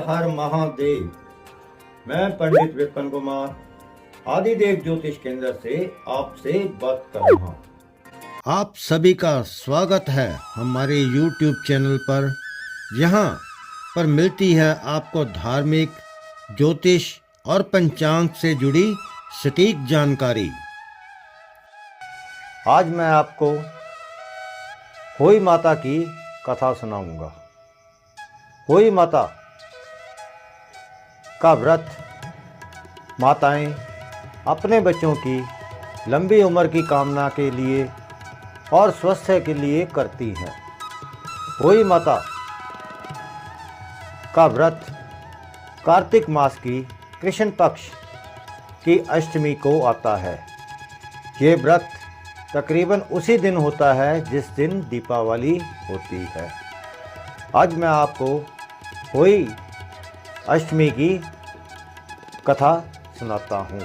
हर महादेव। मैं पंडित विपिन कुमार आदिदेव ज्योतिष केंद्र से आपसे बात कर रहा हूँ। आप सभी का स्वागत है हमारे YouTube चैनल पर। यहाँ पर मिलती है आपको धार्मिक, ज्योतिष और पंचांग से जुड़ी सटीक जानकारी। आज मैं आपको होई माता की कथा सुनाऊंगा। होई माता का व्रत माताएं अपने बच्चों की लंबी उम्र की कामना के लिए और स्वास्थ्य के लिए करती हैं। होई माता का व्रत कार्तिक मास की कृष्ण पक्ष की अष्टमी को आता है। ये व्रत तकरीबन उसी दिन होता है जिस दिन दीपावली होती है। आज मैं आपको होई अष्टमी की कथा सुनाता हूँ।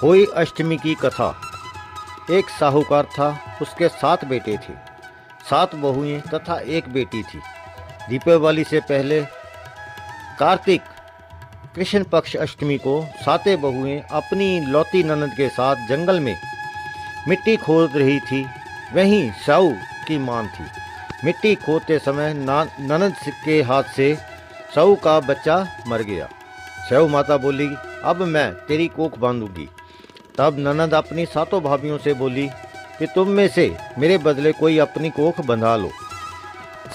होई अष्टमी की कथा। एक साहूकार था, उसके 7 बेटे थे, 7 बहुएं तथा एक बेटी थी। दीपावली से पहले कार्तिक कृष्ण पक्ष अष्टमी को 7 बहुएं अपनी लौती ननद के साथ जंगल में मिट्टी खोद रही थी। वहीं साहू की मान थी। मिट्टी खोदते समय ननद के हाथ से साहू का बच्चा मर गया। साहू माता बोली, अब मैं तेरी कोख बांधूंगी। तब ननद अपनी 7 भाभियों से बोली कि तुम में से मेरे बदले कोई अपनी कोख बंधा लो।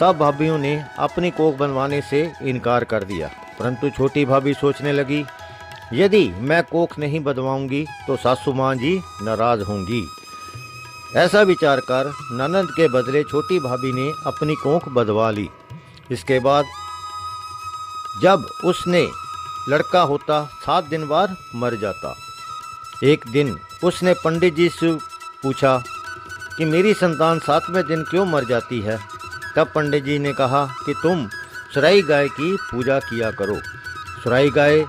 सब भाभियों ने अपनी कोख बनवाने से इनकार कर दिया, परंतु छोटी भाभी सोचने लगी, यदि मैं कोख नहीं बंधवाऊंगी तो सासू माँ जी नाराज होंगी। ऐसा विचार कर ननद के बदले छोटी भाभी ने अपनी कोख बंधवा ली। इसके बाद जब उसने लड़का होता 7 दिन बाद मर जाता। एक दिन उसने पंडित जी से पूछा कि मेरी संतान 7वें दिन क्यों मर जाती है। तब पंडित जी ने कहा कि तुम सुराई गाय की पूजा किया करो। सुराई गाय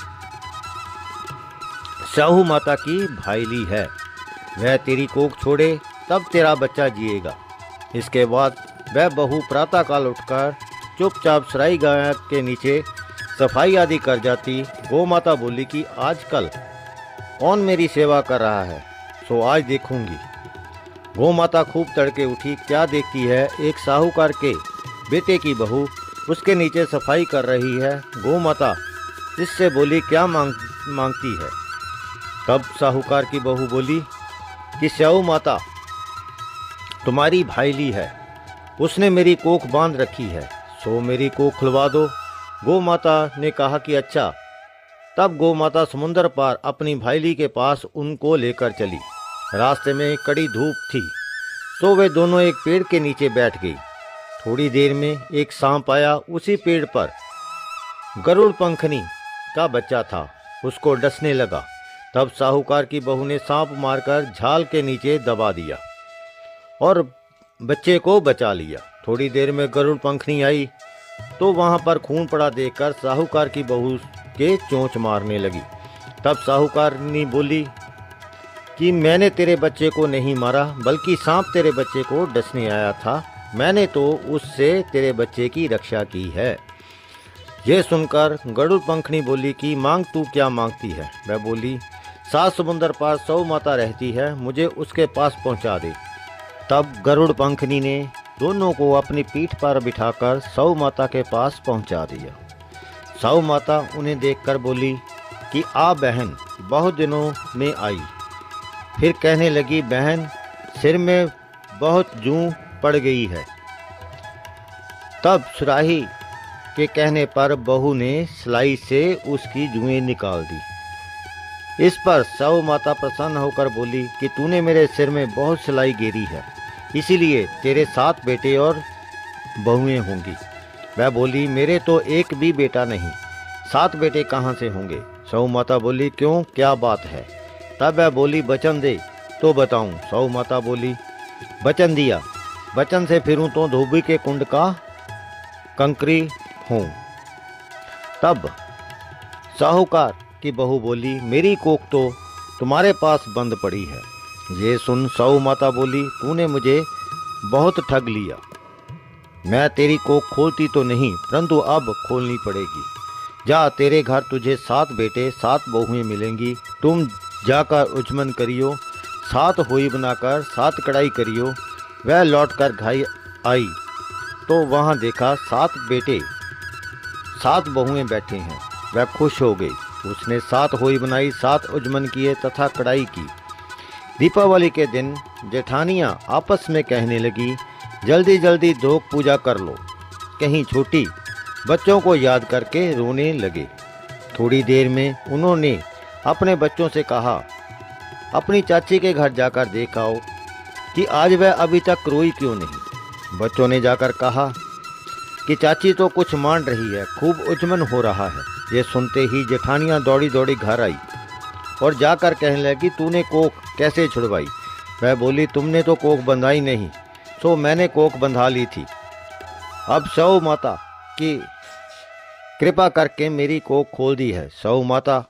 साहू माता की भाईली है, वह तेरी कोख छोड़े तब तेरा बच्चा जिएगा। इसके बाद वह बहू प्रातःकाल उठकर चुपचाप सुराई गाय के नीचे सफाई आदि कर जाती। गौ माता बोली कि आजकल कौन मेरी सेवा कर रहा है, सो आज देखूंगी। गौ माता खूब तड़के उठी, क्या देखती है, एक साहूकार के बेटे की बहू उसके नीचे सफाई कर रही है। गौ माता इससे बोली, क्या मांगती है। तब साहूकार की बहू बोली कि साहू माता तुम्हारी भाईली है, उसने मेरी कोख बांध रखी है, सो मेरी कोख खुलवा दो। गौ माता ने कहा कि अच्छा। तब गौ माता समुद्र पार अपनी भाईली के पास उनको लेकर चली। रास्ते में कड़ी धूप थी, तो वे दोनों एक पेड़ के नीचे बैठ गई। थोड़ी देर में एक सांप आया। उसी पेड़ पर गरुड़ पंखनी का बच्चा था, उसको डसने लगा। तब साहूकार की बहू ने सांप मारकर झाल के नीचे दबा दिया और बच्चे को बचा लिया। थोड़ी देर में गरुड़ पंखनी आई तो वहां पर खून पड़ा देखकर साहूकार की बहू के चोंच मारने लगी। तब साहूकारनी बोली कि मैंने तेरे बच्चे को नहीं मारा, बल्कि सांप तेरे बच्चे को डसने आया था। मैंने तो उससे तेरे बच्चे की रक्षा की है। यह सुनकर गरुड़ पंखनी बोली कि मांग तू क्या मांगती है। वह बोली, 7 समुंदर पार साहू माता रहती है, मुझे उसके पास पहुंचा दे। तब गरुड़ पंखनी ने दोनों को अपनी पीठ पर बिठाकर साहू माता के पास पहुंचा दिया। साहू माता उन्हें देखकर बोली कि आ बहन, बहुत दिनों में आई। फिर कहने लगी, बहन सिर में बहुत जूं पड़ गई है। तब सुराही के कहने पर बहू ने सिलाई से उसकी जुएं निकाल दी। इस पर साहू माता प्रसन्न होकर बोली कि तूने मेरे सिर में बहुत सिलाई गेरी है, इसीलिए तेरे 7 बेटे और बहुएं होंगी। वह बोली, मेरे तो एक भी बेटा नहीं, 7 बेटे कहाँ से होंगे। साहू माता बोली, क्यों, क्या बात है। तब वह बोली, वचन दे तो बताऊं। साहू माता बोली, वचन दिया, वचन से फिरूं तो धोबी के कुंड का कंकरी हूँ। तब साहूकार की बहू बोली, मेरी कोख तो तुम्हारे पास बंद पड़ी है। ये सुन साहू माता बोली, तूने मुझे बहुत ठग लिया। मैं तेरी कोख खोलती तो नहीं, परंतु अब खोलनी पड़ेगी। जा, तेरे घर तुझे 7 बेटे 7 बहुएं मिलेंगी। तुम जाकर उचमन करियो, 7 होई बनाकर 7 कढ़ाई करियो। वह लौटकर घर आई तो वहाँ देखा 7 बेटे 7 बहुएं बैठे हैं। वह खुश हो गई। उसने 7 होई बनाई, 7 उजमन किए तथा कढ़ाई की। दीपावली के दिन जेठानियाँ आपस में कहने लगी, जल्दी जल्दी दोग पूजा कर लो। कहीं छोटी बच्चों को याद करके रोने लगे। थोड़ी देर में उन्होंने अपने बच्चों से कहा, अपनी चाची के घर जाकर देख आओ कि आज वह अभी तक रोई क्यों नहीं। बच्चों ने जाकर कहा कि चाची तो कुछ मान रही है, खूब उचमन हो रहा है। ये सुनते ही जेठानियाँ दौड़ी दौड़ी घर आई और जाकर कहने लगी, तूने कोख कैसे छुड़वाई? वह बोली, तुमने तो कोख बंधाई नहीं, तो मैंने कोख बंधा ली थी। अब सौ माता की कृपा करके मेरी कोख खोल दी है। सौ माता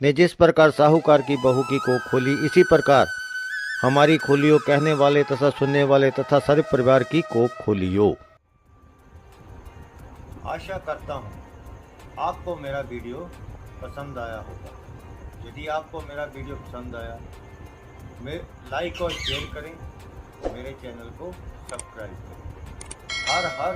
ने जिस प्रकार साहूकार की बहू की कोख खोली, इसी प्रकार हमारी खोलियो, कहने वाले तथा सुनने वाले तथा सारे परिवार की कोख खोलियो। आशा करता हूँ आपको मेरा वीडियो पसंद आया होगा। यदि आपको मेरा वीडियो पसंद आया, लाइक और शेयर करें, मेरे चैनल को सब्सक्राइब करें। हर हर